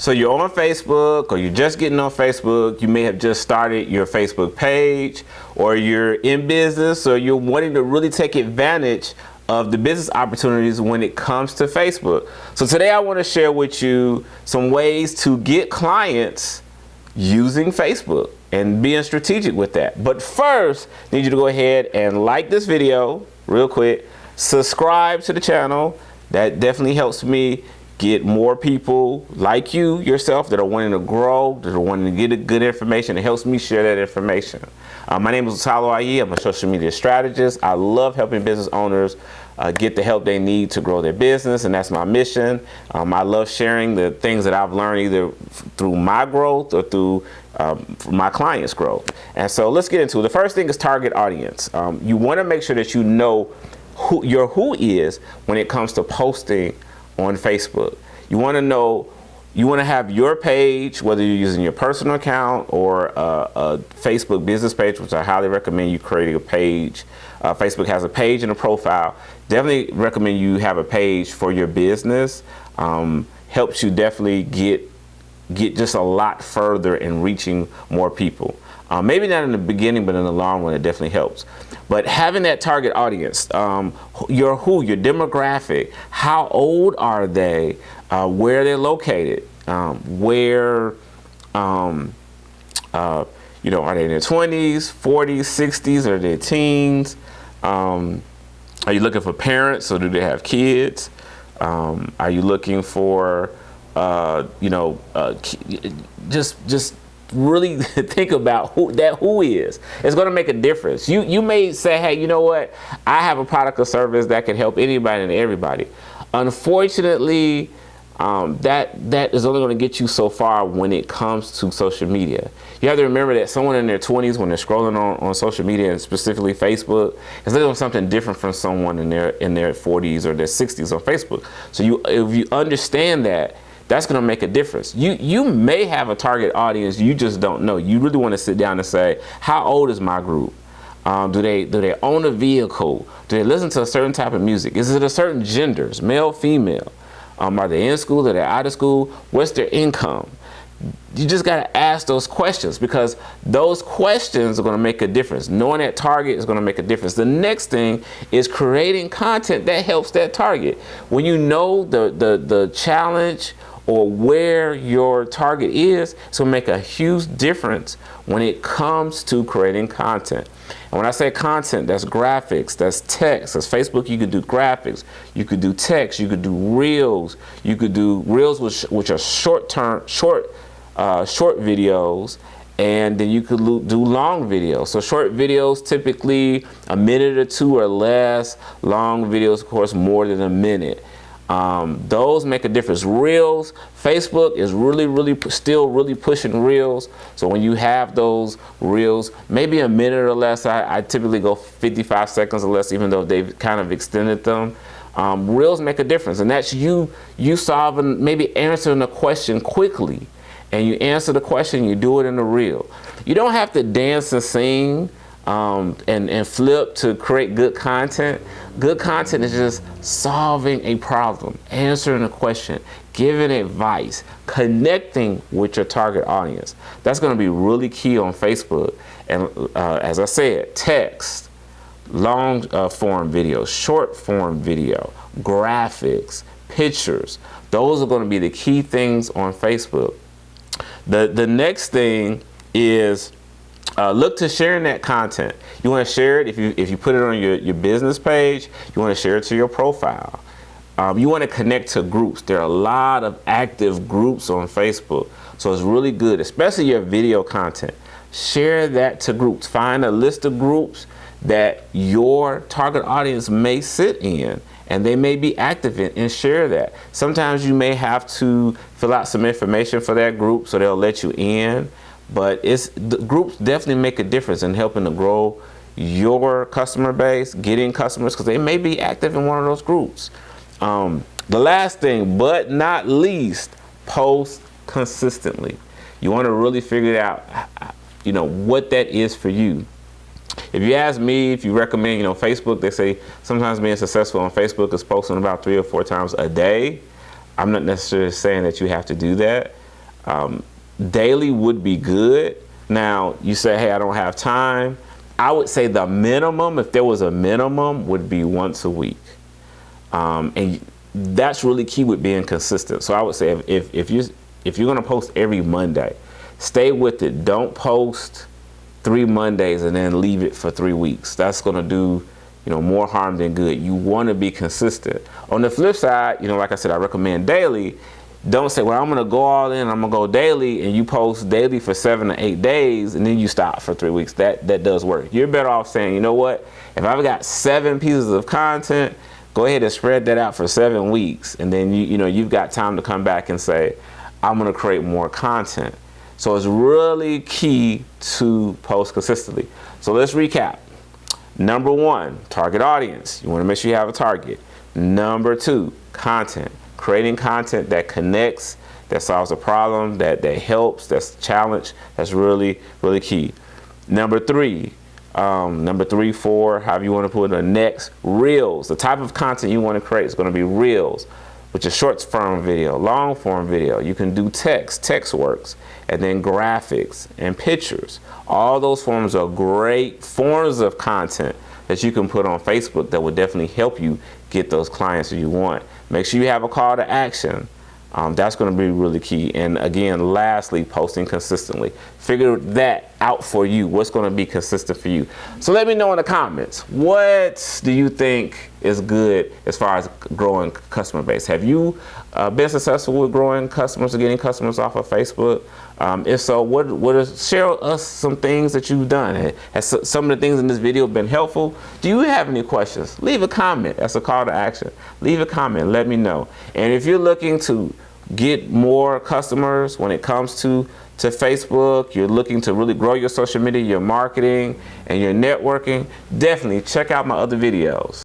So you're on Facebook, or you're just getting on Facebook. You may have just started your Facebook page, or you're in business, or you're wanting to really take advantage of the business opportunities when it comes to Facebook. So today I want to share with you some ways to get clients using Facebook and being strategic with that. But first, I need you to go ahead and like this video real quick, subscribe to the channel. That definitely helps me get more people like you yourself that are wanting to grow, that are wanting to get good information. It helps me share that information. My name is Lutalo K. I'm a social media strategist. I love helping business owners get the help they need to grow their business, and that's my mission. I love sharing the things that I've learned either through my growth or through my clients' growth. And so let's get into it. The first thing is target audience. You want to make sure that you know who your who is when it comes to posting on Facebook. You want to know, you want to have your page, whether you're using your personal account or a Facebook business page, which I highly recommend you creating a page. Facebook has a page and a profile. Definitely recommend you have a page for your business. Helps you definitely get just a lot further in reaching more people. Maybe not in the beginning, but in the long run, it definitely helps. But having that target audience, your demographic, how old are they, where they're located, where, are they in their 20s, 40s, 60s, or their teens? Are you looking for parents, or do they have kids? Are you looking for, just really think about who is. It's going to make a difference. You may say, hey, you know what? I have a product or service that can help anybody and everybody. Unfortunately, that is only going to get you so far when it comes to social media. You have to remember that someone in their 20s, when they're scrolling on social media, and specifically Facebook, is looking at something different from someone in their 40s or their 60s on Facebook. So if you understand that, that's going to make a difference. You may have a target audience, you just don't know. You really want to sit down and say, how old is my group? Do they own a vehicle? Do they listen to a certain type of music? Is it a certain genders, male, female? Are they in school? Are they out of school? What's their income? You just got to ask those questions, because those questions are going to make a difference. Knowing that target is going to make a difference. The next thing is creating content that helps that target. When you know the challenge or where your target is, it's going to make a huge difference when it comes to creating content. And when I say content, that's graphics, that's text. As Facebook, you could do graphics, you could do text, you could do reels, which are short videos, and then you could do long videos. So short videos, typically a minute or two or less. Long videos, of course, more than a minute. Those make a difference. Reels, Facebook is still really pushing reels. So when you have those reels, maybe a minute or less, I typically go 55 seconds or less, even though they've kind of extended them. Reels make a difference, and that's you solving, maybe answering a question quickly. And you answer the question, you do it in a reel. You don't have to dance and sing and flip to create good content. Good content is just solving a problem, answering a question, giving advice, connecting with your target audience. That's going to be really key on Facebook. And as I said, text, long form video, short form video, graphics, pictures. Those are going to be the key things on Facebook. The next thing is look to sharing that content. You want to share it if you put it on your business page. You want to share it to your profile. You want to connect to groups. There are a lot of active groups on Facebook, so it's really good, especially your video content. Share that to groups. Find a list of groups that your target audience may sit in and they may be active in, and share that. Sometimes you may have to fill out some information for that group so they'll let you in, but the groups definitely make a difference in helping to grow your customer base, getting customers, because they may be active in one of those groups. The last thing, but not least, post consistently. You want to really figure out, what that is for you. If you ask me, if you recommend, Facebook, they say sometimes being successful on Facebook is posting about 3 or 4 times a day. I'm not necessarily saying that you have to do that, Daily would be good. Now, you say, hey, I don't have time. I would say the minimum, if there was a minimum, would be once a week. And that's really key with being consistent. So I would say if you're going to post every Monday, stay with it. Don't post 3 Mondays and then leave it for 3 weeks. That's going to do, more harm than good. You want to be consistent. On the flip side, like I said, I recommend daily. Don't say, well, I'm going to go all in, I'm going to go daily, and you post daily for 7 to 8 days, and then you stop for 3 weeks. That does work. You're better off saying, you know what, if I've got 7 pieces of content, go ahead and spread that out for 7 weeks, and then you've got time to come back and say, I'm going to create more content. So it's really key to post consistently. So let's recap. Number 1, target audience. You want to make sure you have a target. Number 2, content. Creating content that connects, that solves a problem, that helps, that's a challenge. That's really, really key. Number 3, 4, however you want to put it, next, reels. The type of content you want to create is going to be reels, which is short form video, long form video. You can do text works, and then graphics and pictures. All those forms are great forms of content that you can put on Facebook that will definitely help you get those clients that you want. Make sure you have a call to action. That's going to be really key. And again, lastly, posting consistently. Figure that out for you. What's going to be consistent for you? So let me know in the comments. What do you think is good as far as growing customer base? Have you been successful with growing customers or getting customers off of Facebook? If so, share us some things that you've done. Has some of the things in this video been helpful? Do you have any questions? Leave a comment. That's a call to action. Leave a comment. Let me know. And if you're looking to get more customers when it comes to Facebook, you're looking to really grow your social media, your marketing, and your networking, definitely check out my other videos.